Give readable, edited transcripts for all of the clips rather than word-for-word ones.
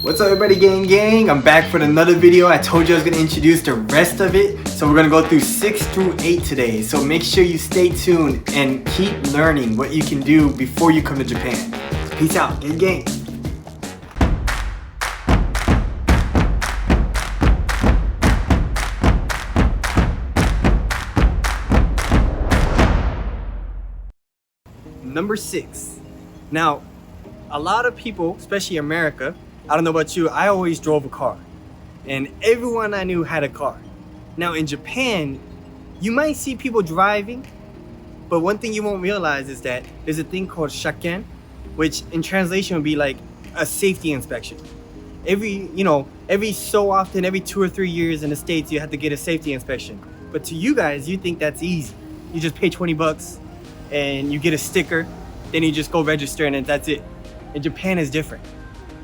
What's up everybody, gang? I'm back for another video. I told you I was going to introduce the rest of it. So we're going to go through 6 through 8 today. So make sure you stay tuned and keep learning what you can do before you come to Japan. Peace out, gang. Number 6. Now, a lot of people, especially America, I don't know about you, I always drove a car. And everyone I knew had a car. Now in Japan, you might see people driving, but one thing you won't realize is that there's a thing called shaken, which in translation would be like a safety inspection. Every so often, every 2 or 3 years in the States, you have to get a safety inspection. But to you guys, you think that's easy. You just pay 20 bucks and you get a sticker, then you just go register and then that's it. In Japan, it's different.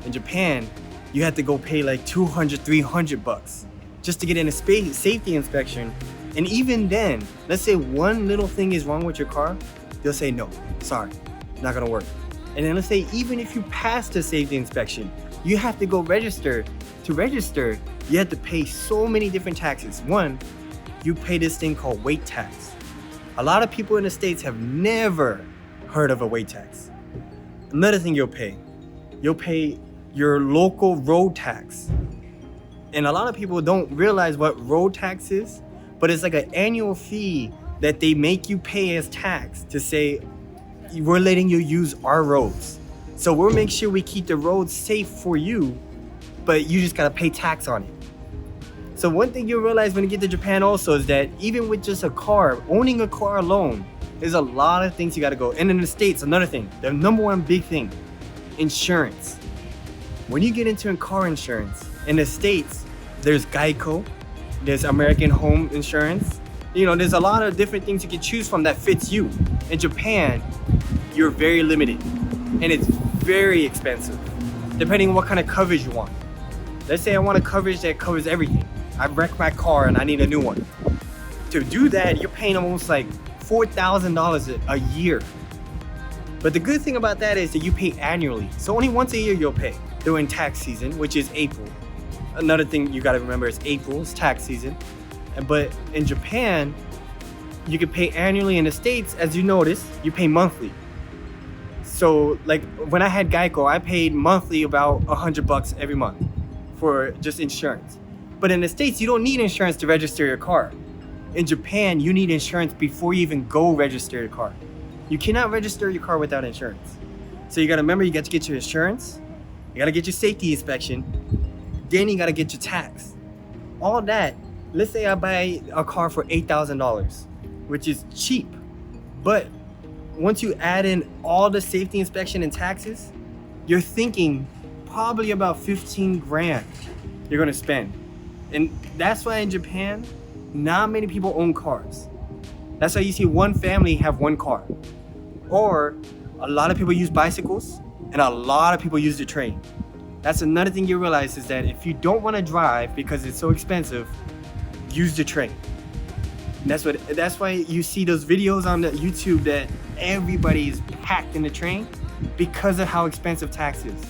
In Japan, you have to go pay like 200, 300 bucks just to get in a safety inspection. And even then, let's say one little thing is wrong with your car, they'll say, no, sorry, not gonna work. And then let's say, even if you pass the safety inspection, you have to go register. To register, you have to pay so many different taxes. One, you pay this thing called weight tax. A lot of people in the States have never heard of a weight tax. Another thing you'll pay your local road tax. And a lot of people don't realize what road tax is, but it's like an annual fee that they make you pay as tax to say, we're letting you use our roads. So we'll make sure we keep the roads safe for you, but you just gotta pay tax on it. So one thing you'll realize when you get to Japan also is that even with just a car, owning a car alone, there's a lot of things you gotta go. And in the States, another thing, the number one big thing, insurance. When you get into car insurance, in the States, there's Geico, there's American Home Insurance. There's a lot of different things you can choose from that fits you. In Japan, you're very limited and it's very expensive, depending on what kind of coverage you want. Let's say I want a coverage that covers everything. I wrecked my car and I need a new one. To do that, you're paying almost like $4,000 a year. But the good thing about that is that you pay annually. So only once a year you'll pay during tax season, which is April. Another thing you gotta remember is April is tax season. But in Japan, you can pay annually. In the States, as you notice, you pay monthly. So like when I had Geico, I paid monthly about 100 bucks every month for just insurance. But in the States, you don't need insurance to register your car. In Japan, you need insurance before you even go register your car. You cannot register your car without insurance. So you gotta remember, you got to get your insurance, you gotta get your safety inspection, then you gotta get your tax. All that, let's say I buy a car for $8,000, which is cheap. But once you add in all the safety inspection and taxes, you're thinking probably about 15 grand you're gonna spend. And that's why in Japan, not many people own cars. That's why you see one family have one car. Or a lot of people use bicycles and a lot of people use the train. That's another thing you realize is that if you don't want to drive because it's so expensive, use the train. And that's why you see those videos on the YouTube that everybody is packed in the train because of how expensive tax is.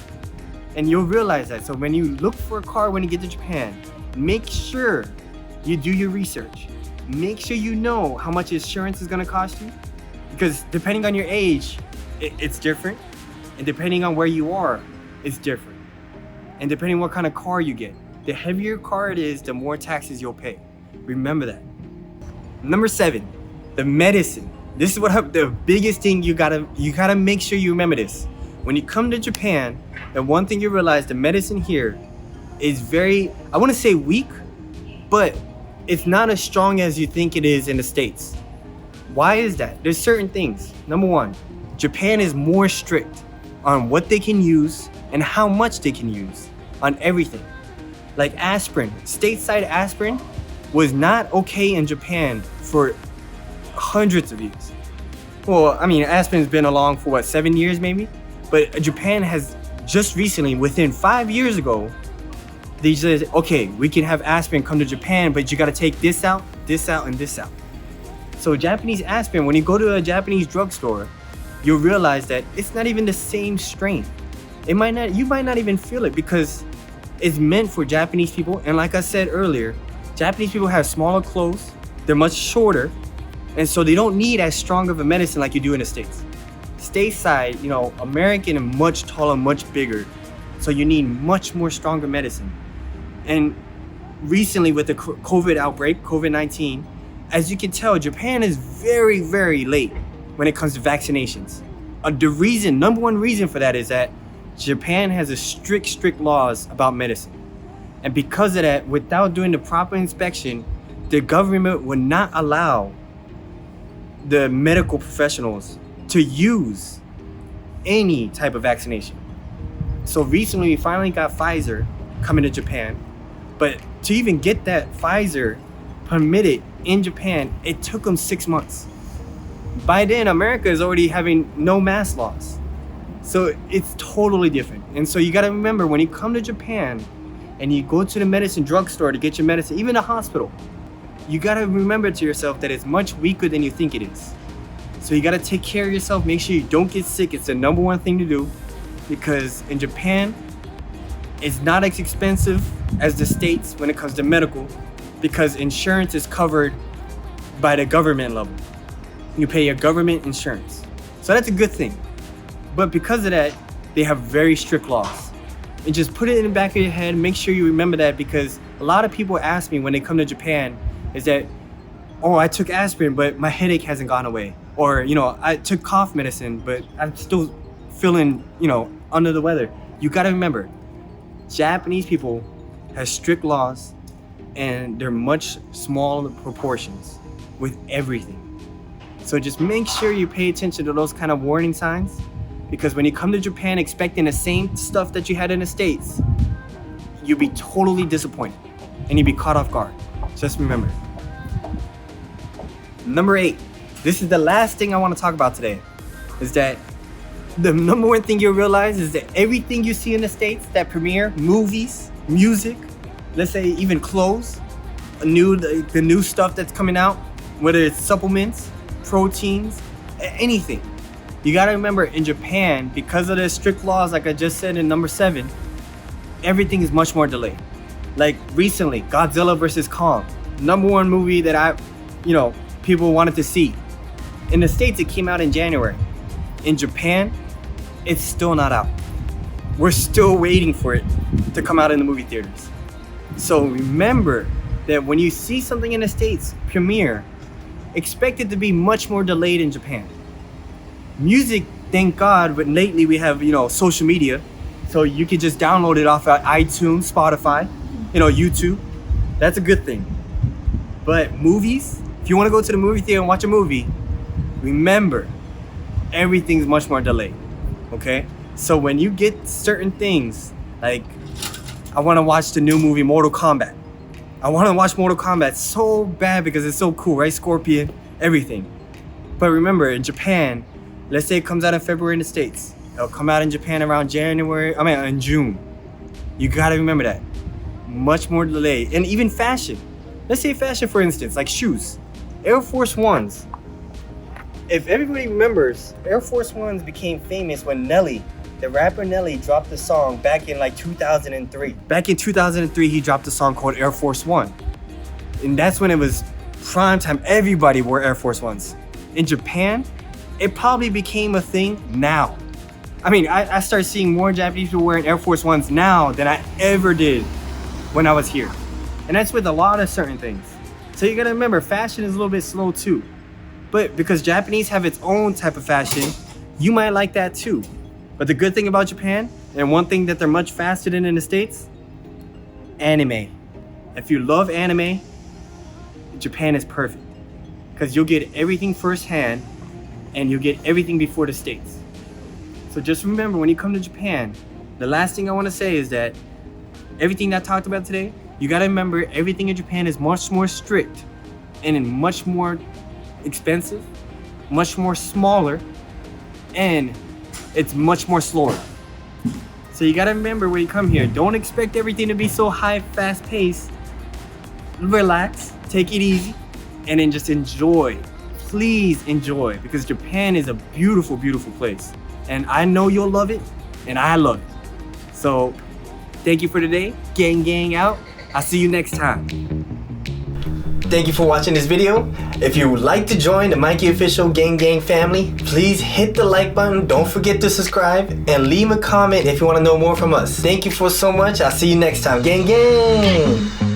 And you'll realize that. So when you look for a car when you get to Japan, make sure you do your research. Make sure you know how much insurance is going to cost you, because depending on your age, it's different. And depending on where you are, it's different. And depending on what kind of car you get, the heavier car it is, the more taxes you'll pay. Remember that. Number 7, the medicine. This is the biggest thing you gotta make sure you remember this. When you come to Japan, the one thing you realize, the medicine here is very, I want to say weak, but it's not as strong as you think it is in the States. Why is that? There's certain things. Number 1, Japan is more strict on what they can use and how much they can use on everything. Like aspirin, stateside aspirin was not okay in Japan for hundreds of years. Well, I mean, aspirin's been along for 7 years maybe? But Japan has just recently, within 5 years ago, they said, okay, we can have aspirin come to Japan, but you gotta take this out, and this out. So Japanese aspirin, when you go to a Japanese drugstore, you'll realize that it's not even the same strain. you might not even feel it because it's meant for Japanese people. And like I said earlier, Japanese people have smaller clothes, they're much shorter, and so they don't need as strong of a medicine like you do in the States. Stateside, American and much taller, much bigger, so you need much more stronger medicine. And recently with the COVID outbreak, COVID-19, as you can tell, Japan is very, very late when it comes to vaccinations. Number one reason for that is that Japan has a strict laws about medicine. And because of that, without doing the proper inspection, the government would not allow the medical professionals to use any type of vaccination. So recently we finally got Pfizer coming to Japan, but to even get that Pfizer permitted in Japan, it took them 6 months. By then, America is already having no mask laws. So it's totally different. And so you gotta remember, when you come to Japan and you go to the medicine drugstore to get your medicine, even a hospital, you gotta remember to yourself that it's much weaker than you think it is. So you gotta take care of yourself, make sure you don't get sick. It's the number one thing to do, because in Japan, it's not as expensive as the States when it comes to medical, because insurance is covered by the government level. You pay your government insurance. So that's a good thing. But because of that, they have very strict laws. And just put it in the back of your head, make sure you remember that, because a lot of people ask me when they come to Japan is that, oh, I took aspirin, but my headache hasn't gone away. Or, I took cough medicine, but I'm still feeling, under the weather. You gotta remember, Japanese people have strict laws and they're much smaller proportions with everything. So just make sure you pay attention to those kind of warning signs, because when you come to Japan expecting the same stuff that you had in the States, you'll be totally disappointed and you'll be caught off guard. Just remember. Number 8, this is the last thing I want to talk about today, is that the number one thing you'll realize is that everything you see in the States that premiere, movies, music, let's say even clothes, the new stuff that's coming out, whether it's supplements, proteins, anything. You gotta remember, in Japan, because of the strict laws, like I just said in number 7, everything is much more delayed. Like recently, Godzilla vs. Kong, number one movie that people wanted to see. In the States, it came out in January. In Japan, it's still not out. We're still waiting for it to come out in the movie theaters. So remember that when you see something in the States premiere, expect it to be much more delayed in Japan. Music, thank God, but lately we have, social media. So you can just download it off of iTunes, Spotify, YouTube. That's a good thing. But movies, if you want to go to the movie theater and watch a movie, remember, everything's much more delayed, okay? So when you get certain things, like, I want to watch the new movie Mortal Kombat. I want to watch Mortal Kombat so bad because it's so cool, right? Scorpion, everything. But remember, in Japan, let's say it comes out in February in the States. It'll come out in Japan around in June. You gotta remember that. Much more delayed. And even fashion. Let's say fashion, for instance, like shoes. Air Force Ones. If everybody remembers, Air Force Ones became famous when Nelly, the rapper Nelly, dropped the song back in 2003. Back in 2003, he dropped a song called Air Force One. And that's when it was prime time. Everybody wore Air Force Ones. In Japan, it probably became a thing now. I start seeing more Japanese people wearing Air Force Ones now than I ever did when I was here. And that's with a lot of certain things. So you gotta remember, fashion is a little bit slow too. But because Japanese have its own type of fashion, you might like that too. But the good thing about Japan, and one thing that they're much faster than in the States, anime. If you love anime, Japan is perfect. Because you'll get everything firsthand, and you'll get everything before the States. So just remember, when you come to Japan, the last thing I want to say is that everything that I talked about today, you got to remember, everything in Japan is much more strict and much more expensive, much more smaller, and it's much more slower. So you got to remember, when you come here, don't expect everything to be so high, fast paced. Relax, take it easy, and then just enjoy. Please enjoy, because Japan is a beautiful, beautiful place. And I know you'll love it, and I love it. So, thank you for today. Gang out. I'll see you next time. Thank you for watching this video. If you would like to join the Mikey Official Gang family, please hit the like button. Don't forget to subscribe and leave a comment if you want to know more from us. Thank you for so much. I'll see you next time. Gang.